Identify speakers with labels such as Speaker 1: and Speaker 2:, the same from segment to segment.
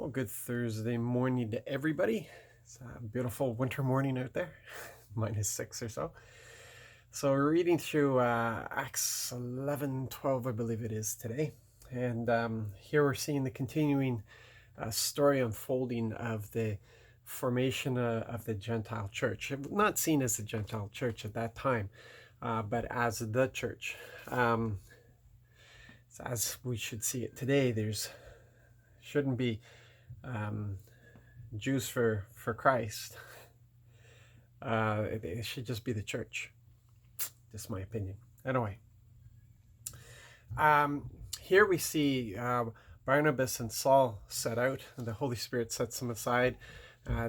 Speaker 1: Well, good Thursday morning to everybody. It's a beautiful winter morning out there, -6 or so. So we're reading through Acts 11:12, I believe it is today. And here we're seeing the continuing story unfolding of the formation of the Gentile church. Not seen as the Gentile church at that time, but as the church. As we should see it today, there's shouldn't be Jews for Christ. It should just be the church. Just my opinion. Anyway, here we see Barnabas and Saul set out, and the Holy Spirit sets them aside,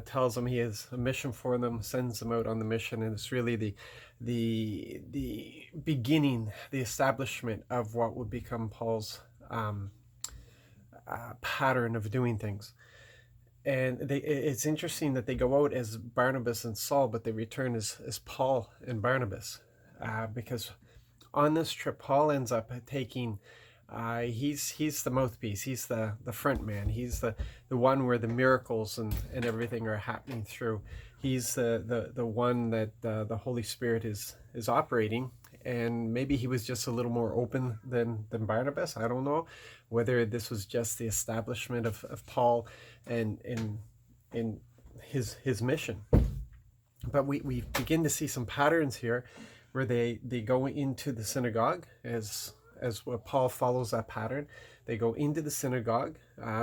Speaker 1: tells them he has a mission for them, sends them out on the mission, and it's really the beginning, the establishment of what would become Paul's pattern of doing things. And it's interesting that they go out as Barnabas and Saul, but they return as Paul and Barnabas, because on this trip, Paul ends up taking, he's the mouthpiece, he's the front man, he's the one where the miracles and everything are happening through. He's the one that the Holy Spirit is operating. And maybe he was just a little more open than Barnabas. I don't know whether this was just the establishment of Paul and in his mission. But we begin to see some patterns here where they go into the synagogue as what Paul follows that pattern. They go into the synagogue,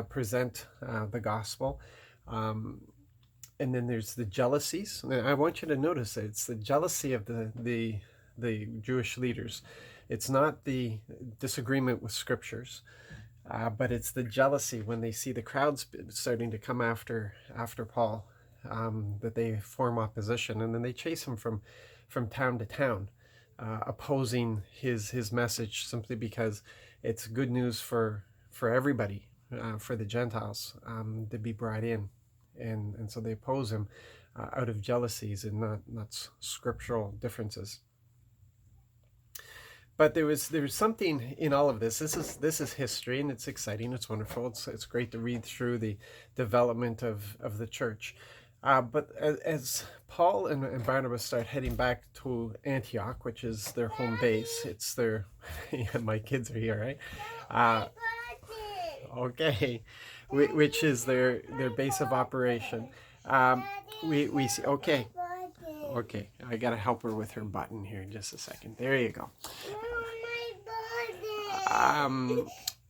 Speaker 1: present the gospel, and then there's the jealousies. And I want you to notice that it's the jealousy of the Jewish leaders. It's not the disagreement with scriptures, but it's the jealousy when they see the crowds starting to come after Paul, that they form opposition, and then they chase him from town to town, opposing his message simply because it's good news for everybody, for the Gentiles to be brought in, and so they oppose him out of jealousies and not scriptural differences. But there was something in all of this. This is history, and it's exciting. It's wonderful. It's great to read through the development of the church. But as Paul and Barnabas start heading back to Antioch, which is their home base, it's their yeah, my kids are here, right? Okay, which is their base of operation. We see. Okay, I gotta help her with her button here in just a second. There you go.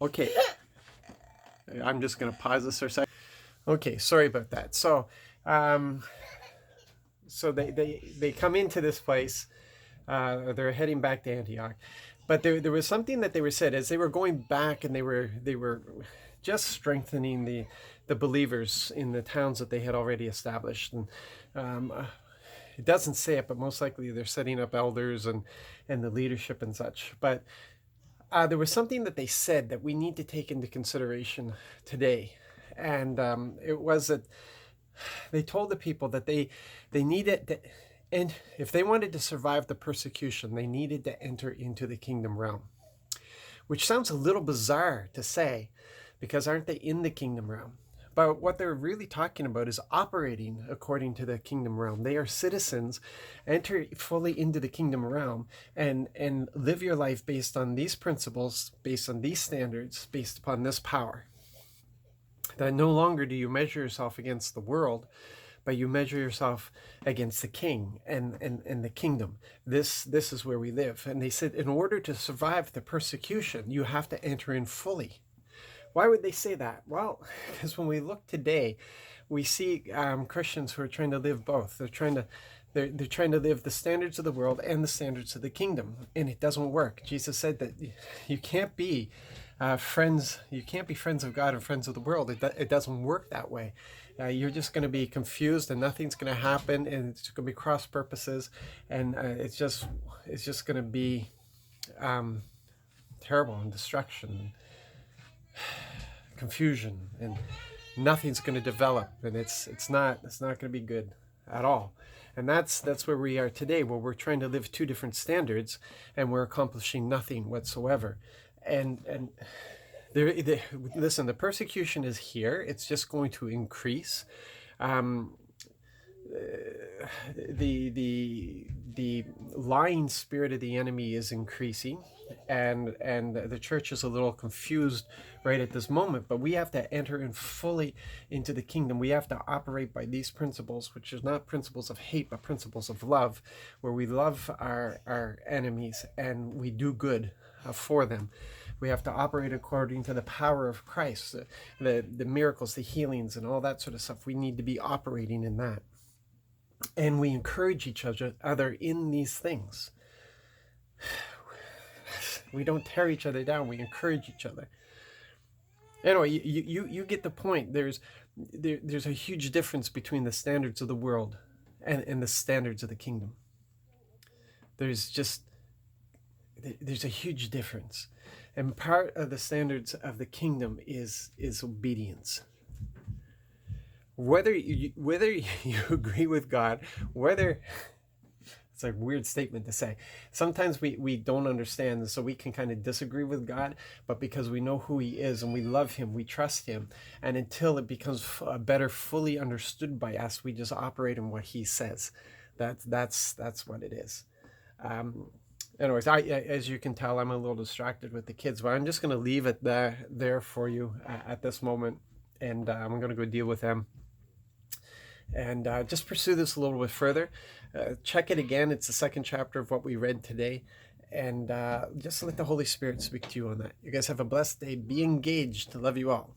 Speaker 1: Okay, I'm just gonna pause this for a second. Okay, sorry about that. So, so they come into this place. They're heading back to Antioch, but there was something that they were said as they were going back, and they were just strengthening the believers in the towns that they had already established. And it doesn't say it, but most likely they're setting up elders and the leadership and such. But there was something that they said that we need to take into consideration today. And it was that they told the people that they needed to, and if they wanted to survive the persecution, they needed to enter into the kingdom realm, which sounds a little bizarre to say, because aren't they in the kingdom realm? But what they're really talking about is operating according to the kingdom realm. They are citizens. Enter fully into the kingdom realm and live your life based on these principles, based on these standards, based upon this power. That no longer do you measure yourself against the world, but you measure yourself against the king and the kingdom. This is where we live. And they said, in order to survive the persecution, you have to enter in fully. Why would they say that? Well, because when we look today, we see Christians who are trying to live both. They're trying to live the standards of the world and the standards of the kingdom, and it doesn't work. Jesus said that you can't be friends. You can't be friends of God and friends of the world. It doesn't work that way. You're just going to be confused, and nothing's going to happen, and it's going to be cross purposes, and it's just going to be terrible and destruction. Confusion, and nothing's going to develop, and it's not going to be good at all. And that's where we are today, where we're trying to live two different standards, and we're accomplishing nothing whatsoever. And Listen, the persecution is here. It's just going to increase. Um, the lying spirit of the enemy is increasing, and the church is a little confused right at this moment. But we have to enter in fully into the kingdom. We have to operate by these principles, which is not principles of hate, but principles of love, where we love our enemies and we do good for them. We have to operate according to the power of Christ, the miracles, the healings, and all that sort of stuff. We need to be operating in that. And we encourage each other in these things. We don't tear each other down. We encourage each other. Anyway, you get the point. There's a huge difference between the standards of the world and the standards of the kingdom. There's a huge difference. And part of the standards of the kingdom is obedience. Whether you agree with God, whether it's a weird statement to say. Sometimes we don't understand, so we can kind of disagree with God, but because we know who he is and we love him, we trust him. And until it becomes better fully understood by us, we just operate in what he says. That's what it is. Anyways, as you can tell, I'm a little distracted with the kids, but I'm just going to leave it there for you at this moment. And I'm going to go deal with them. And just pursue this a little bit further. Check it again. It's the second chapter of what we read today. And just let the Holy Spirit speak to you on that. You guys have a blessed day. Be engaged. Love you all.